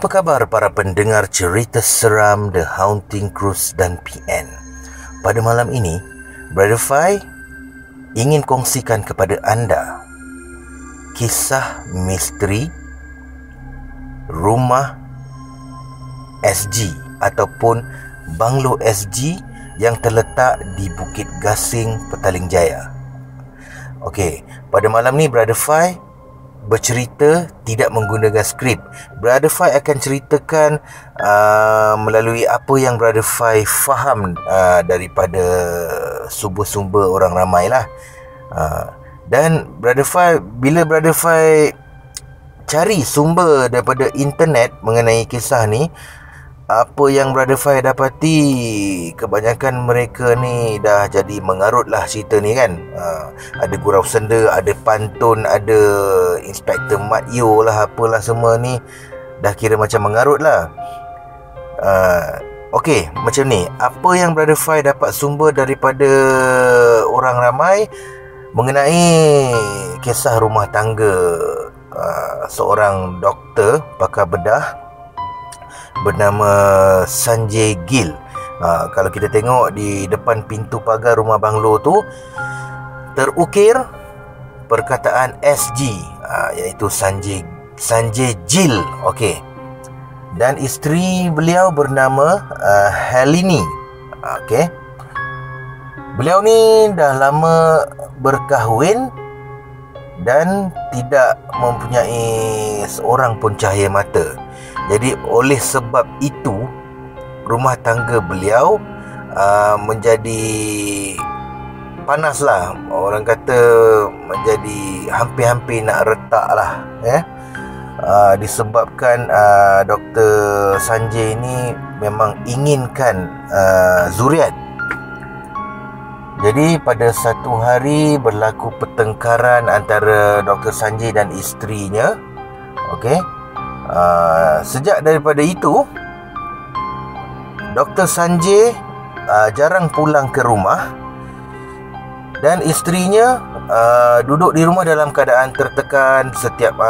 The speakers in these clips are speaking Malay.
Apa khabar para pendengar cerita seram The Haunting Cruise dan PN? Pada malam ini, Brother Fai ingin kongsikan kepada anda kisah misteri rumah SG ataupun Banglo SG yang terletak di Bukit Gasing, Petaling Jaya. Okey, pada malam ni Brother Fai bercerita tidak menggunakan skrip. Brother Fai akan ceritakan melalui apa yang Brother Fai faham daripada sumber-sumber orang ramai lah. Dan bila Brother Fai cari sumber daripada internet mengenai kisah ni, apa yang Brother Fai dapati, kebanyakan mereka ni dah jadi mengarut lah cerita ni kan. Ada gurau senda, ada pantun, ada Inspektor Mat Yo lah, apalah semua ni dah kira macam mengarut lah. Okey, macam ni. Apa yang Brother Fai dapat sumber daripada orang ramai mengenai kisah rumah tangga seorang doktor pakar bedah bernama Sanjay Gill. Kalau kita tengok di depan pintu pagar rumah banglo tu terukir perkataan SG, iaitu Sanjay Gill. Okey. Dan isteri beliau bernama Helini. Okey. Beliau ni dah lama berkahwin dan tidak mempunyai seorang pun cahaya mata. Jadi oleh sebab itu rumah tangga beliau menjadi panas lah. Orang kata menjadi hampir-hampir nak retak lah, disebabkan Dr. Sanjay ni memang inginkan zuriat. Jadi pada satu hari berlaku pertengkaran antara Dr. Sanjay dan isterinya. Okey. Sejak daripada itu Dr. Sanjay jarang pulang ke rumah dan isterinya duduk di rumah dalam keadaan tertekan. Setiap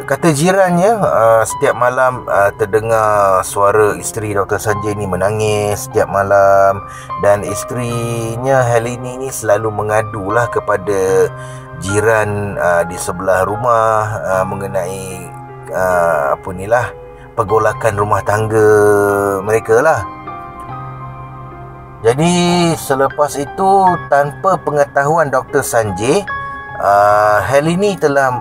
kata jirannya, setiap malam terdengar suara isteri Dr. Sanjay ni menangis setiap malam, dan isterinya Helini ni selalu mengadulah kepada jiran di sebelah rumah mengenai pergolakan rumah tangga mereka lah. Jadi selepas itu, tanpa pengetahuan Dr. Sanjay, Helini telah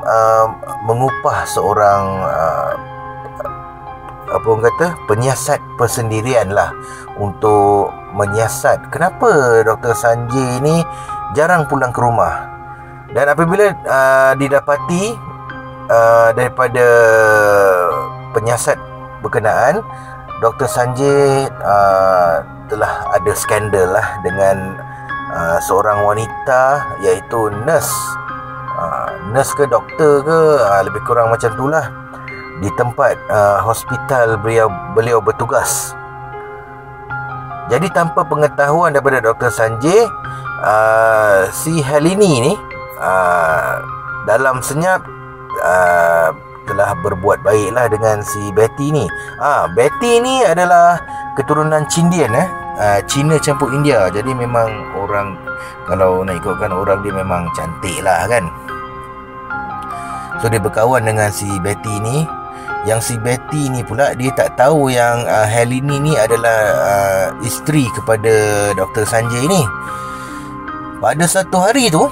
mengupah seorang penyiasat persendirian lah untuk menyiasat kenapa Dr. Sanjay ni jarang pulang ke rumah. Dan apabila didapati daripada penyiasat berkenaan, Dr. Sanjay telah ada skandal lah dengan seorang wanita, iaitu nurse ke doktor ke, lebih kurang macam tu lah, di tempat hospital beliau bertugas. Jadi tanpa pengetahuan daripada Dr. Sanjay, si Helini ni dalam senyap telah berbuat baiklah dengan si Betty ni. Betty ni adalah keturunan Chindian, Cina campur India. Jadi memang orang, kalau nak ikutkan orang, dia memang cantik lah kan. So dia berkawan dengan si Betty ni. Yang si Betty ni pula, dia tak tahu yang Helini ni adalah isteri kepada Dr. Sanjay ni. Pada satu hari tu,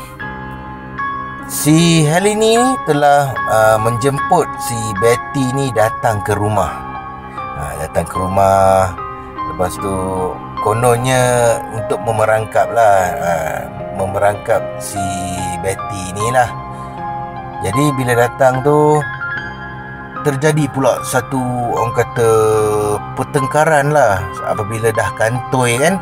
si Helini telah menjemput si Betty ni datang ke rumah. Lepas tu kononnya untuk memerangkap si Betty ni lah. Jadi bila datang tu, terjadi pula satu, orang kata, pertengkaran lah. Apabila dah kantoi kan,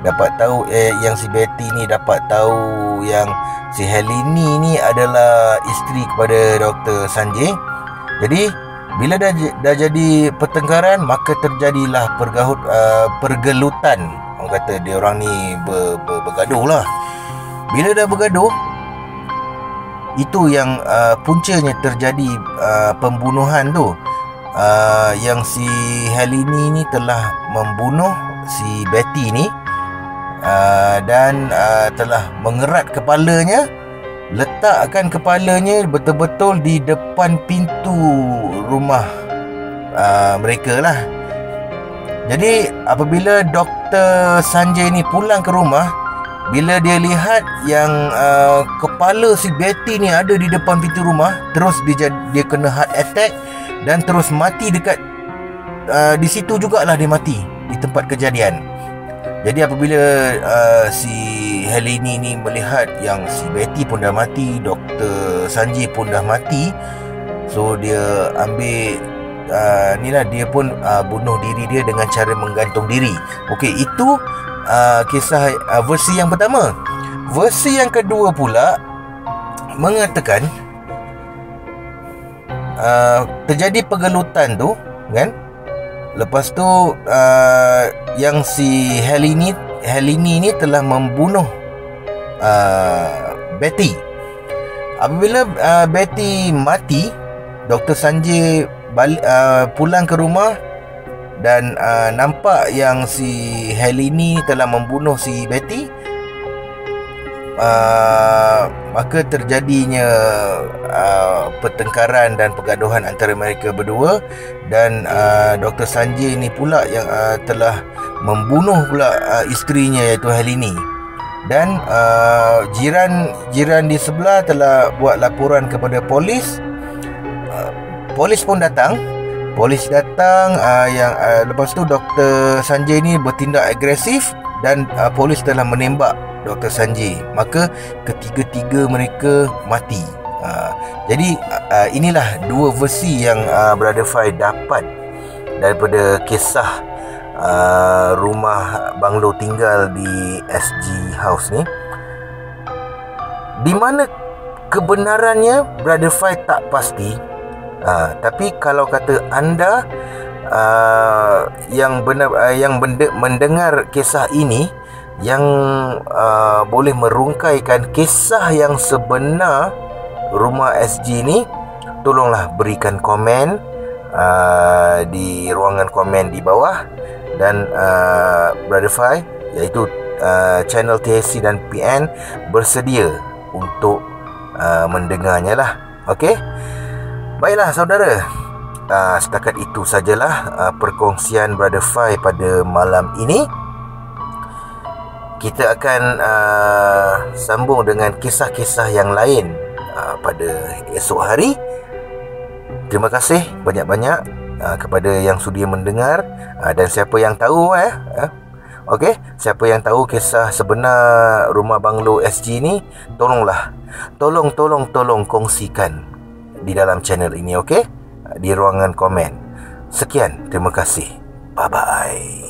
dapat tahu yang si Betty ni dapat tahu yang si Helini ni adalah isteri kepada Dr. Sanjay. Jadi bila dah jadi pertengkaran, maka terjadilah pergelutan. Orang kata dia orang ni bergaduh lah. Bila dah bergaduh, itu yang puncanya terjadi pembunuhan tu. yang si Helini ni telah membunuh si Betty ni, dan telah mengerat kepalanya, letakkan kepalanya betul-betul di depan pintu rumah mereka lah. Jadi apabila Dr. Sanjay ni pulang ke rumah, bila dia lihat yang kepala si Betty ni ada di depan pintu rumah, terus dia kena heart attack dan terus mati dekat di situ jugalah dia mati di tempat kejadian. Jadi apabila si Helini ni melihat yang si Betty pun dah mati, Dr. Sanjay pun dah mati, so dia ambil dia pun bunuh diri dia dengan cara menggantung diri. Okey, itu kisah versi yang pertama. Versi yang kedua pula mengatakan terjadi pergelutan tu kan. Lepas tu yang si Helini ni telah membunuh Betty. Apabila Betty mati, Dr. Sanjay pulang ke rumah dan nampak yang si Helini telah membunuh si Betty. Maka terjadinya pertengkaran dan pergaduhan antara mereka berdua, dan Dr. Sanjay ni pula yang telah membunuh pula isterinya iaitu Helini. Dan jiran di sebelah telah buat laporan kepada polis. Polis pun datang. Lepas tu Dr. Sanjay ni bertindak agresif dan polis telah menembak Dr. Sanjay. Maka ketiga-tiga mereka mati. Jadi inilah dua versi yang Brother Fai dapat daripada kisah rumah banglo tinggal di SG House ni. Di mana kebenarannya Brother Fai tak pasti. Tapi kalau kata anda yang mendengar kisah ini, yang boleh merungkaikan kisah yang sebenar rumah SG ni, tolonglah berikan komen di ruangan komen di bawah. Dan Brother Fai, iaitu channel THC dan PN, bersedia untuk mendengarnya lah. Okey. Baiklah saudara, setakat itu sajalah perkongsian Brother Fai pada malam ini. Kita akan sambung dengan kisah-kisah yang lain pada esok hari. Terima kasih banyak-banyak kepada yang sudi mendengar, dan siapa yang tahu okey, siapa yang tahu kisah sebenar rumah banglo SG ni, tolong kongsikan di dalam channel ini, okey, di ruangan komen. Sekian, terima kasih. Bye bye.